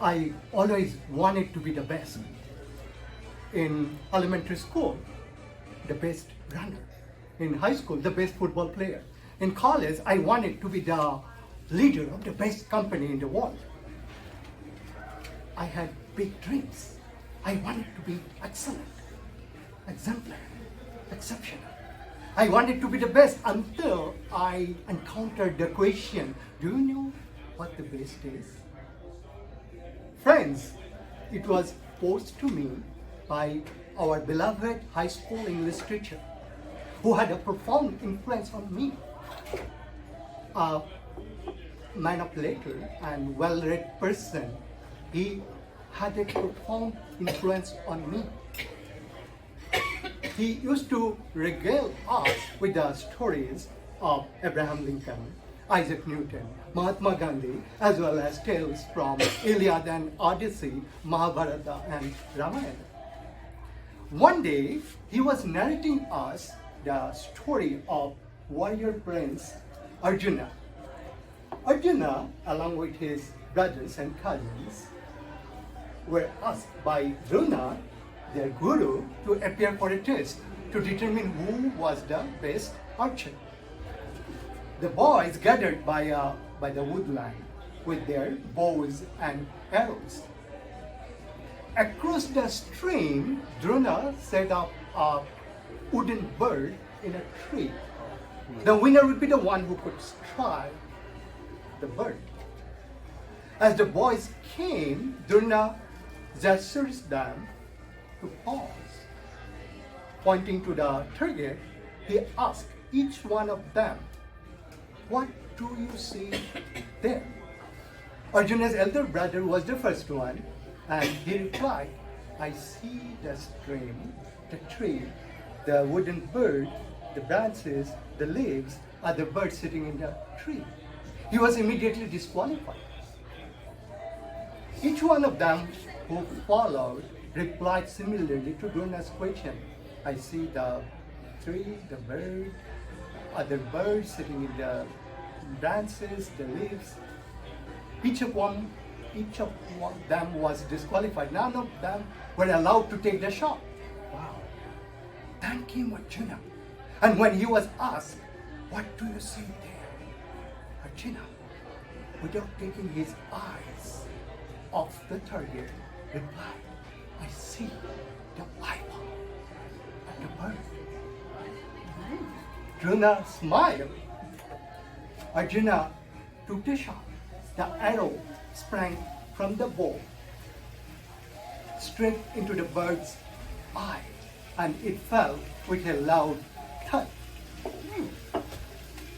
I always wanted to be the best. In elementary school, the best runner. In high school, the best football player. In college, I wanted to be the leader of the best company in the world. I had big dreams. I wanted to be excellent, exemplary, exceptional. I wanted to be the best until I encountered the question, do you know what the best is? Friends, it was posed to me by our beloved high school English teacher who had a profound influence on me. A man of letter and well-read person, he had a profound influence on me. He used to regale us with the stories of Abraham Lincoln, Isaac Newton, Mahatma Gandhi, as well as tales from Iliad and Odyssey, Mahabharata and Ramayana. One day, he was narrating us the story of warrior prince Arjuna. Arjuna, along with his brothers and cousins, were asked by Drona, their guru, to appear for a test to determine who was the best archer. The boys gathered by the woodland with their bows and arrows. Across the stream, Drona set up a wooden bird in a tree. The winner would be the one who could strike the bird. As the boys came, Drona gestures them to pause. Pointing to the target, he asked each one of them, "What do you see there?" Arjuna's elder brother was the first one, and he replied, "I see the stream, the tree, the wooden bird, the branches, the leaves, are the birds sitting in the tree." He was immediately disqualified. Each one of them who followed replied similarly to Drona's question. "I see the tree, the bird, other birds sitting in the branches, the leaves." Each of them was disqualified. None of them were allowed to take the shot. Wow. Then came Arjuna. And when he was asked, "What do you see there?" Arjuna, without taking his eyes off the target, replied, "I see the eyeball of the bird." Drona smiled. Arjuna took the shot. The arrow sprang from the bow straight into the bird's eye, and it fell with a loud thud.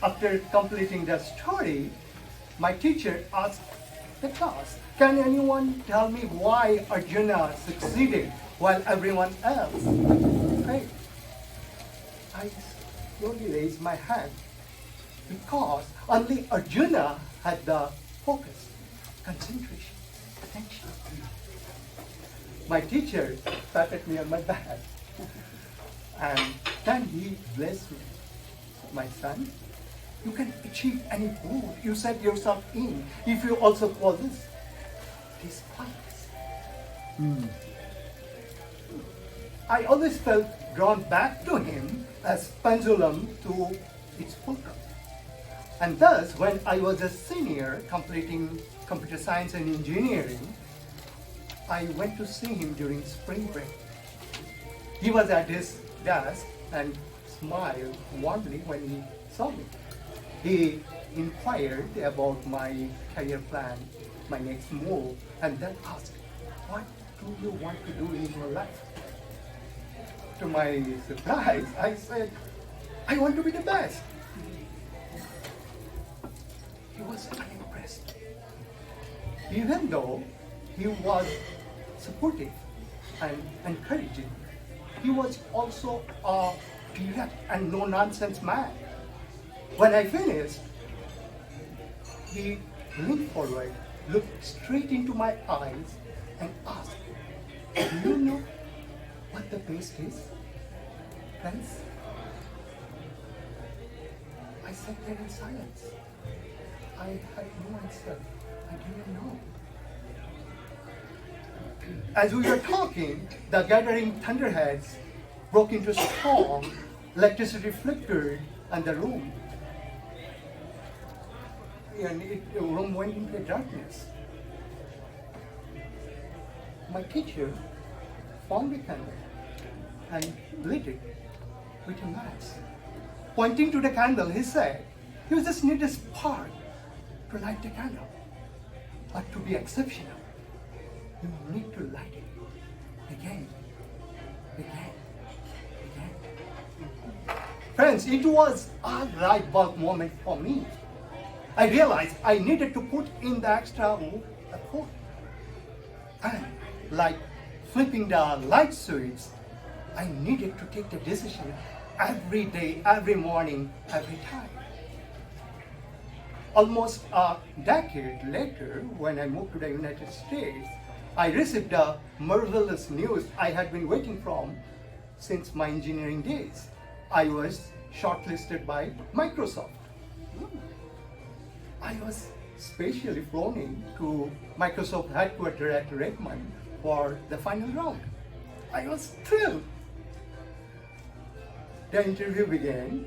After completing the story, my teacher asked the class, "Can anyone tell me why Arjuna succeeded while everyone else failed?" I slowly raised my hand because only Arjuna had the focus, concentration, attention. My teacher patted me on my back and then he blessed me. "My son, you can achieve any goal you set yourself in if you also possess these qualities." I always felt drawn back to him as pendulum to its fulcrum. And thus, when I was a senior completing computer science and engineering, I went to see him during spring break. He was at his desk and smiled warmly when he saw me. He inquired about my career plan, my next move, and then asked, "What do you want to do in your life?" To my surprise, I said, "I want to be the best." He was unimpressed. Even though he was supportive and encouraging, he was also a direct and no-nonsense man. When I finished, he leaned forward, looked straight into my eyes, and asked, "Do you know what the best is, friends?" I sat there in silence. I had no answer. I didn't know. As we were talking, the gathering thunderheads broke into storm, electricity flickered, and the room went into darkness. My teacher found a candle and lit it with a match. Pointing to the candle, he said, "You just need a spark to light the candle. But to be exceptional, you need to light it again, again, again." Friends, it was a light bulb moment for me. I realized I needed to put in the extra effort. And like flipping the light switch, I needed to take the decision every day, every morning, every time. Almost a decade later, when I moved to the United States, I received the marvelous news I had been waiting from since my engineering days. I was shortlisted by Microsoft. I was specially flown in to Microsoft headquarters at Redmond for the final round. I was thrilled. The interview began,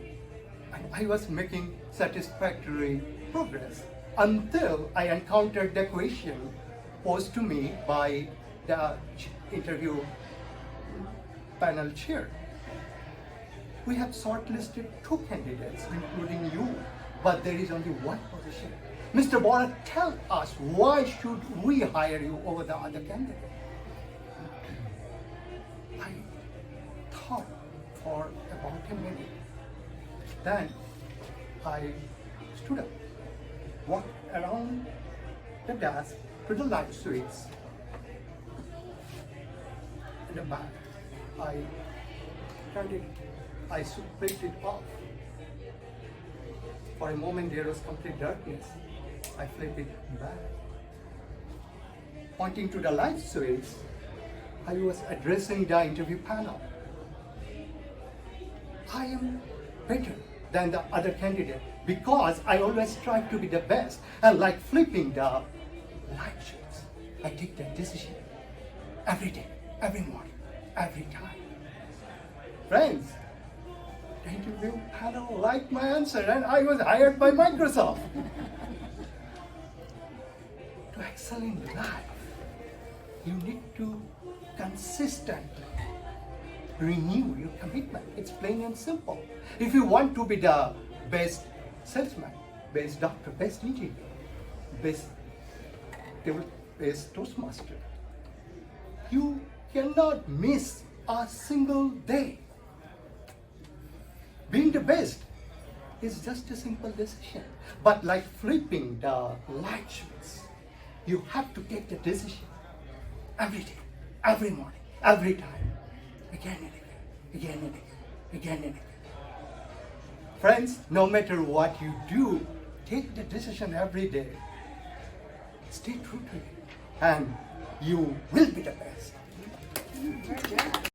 and I was making satisfactory progress until I encountered the question posed to me by the interview panel chair. "We have shortlisted 2 candidates, including you, but there is only 1 position. Mr. Borat, tell us, why should we hire you over the other candidate?" I thought for about a minute. Then I stood up, walked around the desk to the light switch in the back. I turned it, I switched it off. For a moment there was complete darkness. I flipped it back. Pointing to the light switch, I was addressing the interview panel. "I am better than the other candidate because I always strive to be the best, and like flipping the light switch, I take that decision every day, every morning, every time." Friends, the interview panel liked my answer and I was hired by Microsoft. To excel in life, you need to consistently renew your commitment. It's plain and simple. If you want to be the best salesman, best doctor, best engineer, best Toastmaster, you cannot miss a single day. Being the best is just a simple decision. But like flipping the light switch, you have to take the decision every day, every morning, every time, again and again, again and again, again and again. Friends, no matter what you do, take the decision every day. Stay true to it, and you will be the best.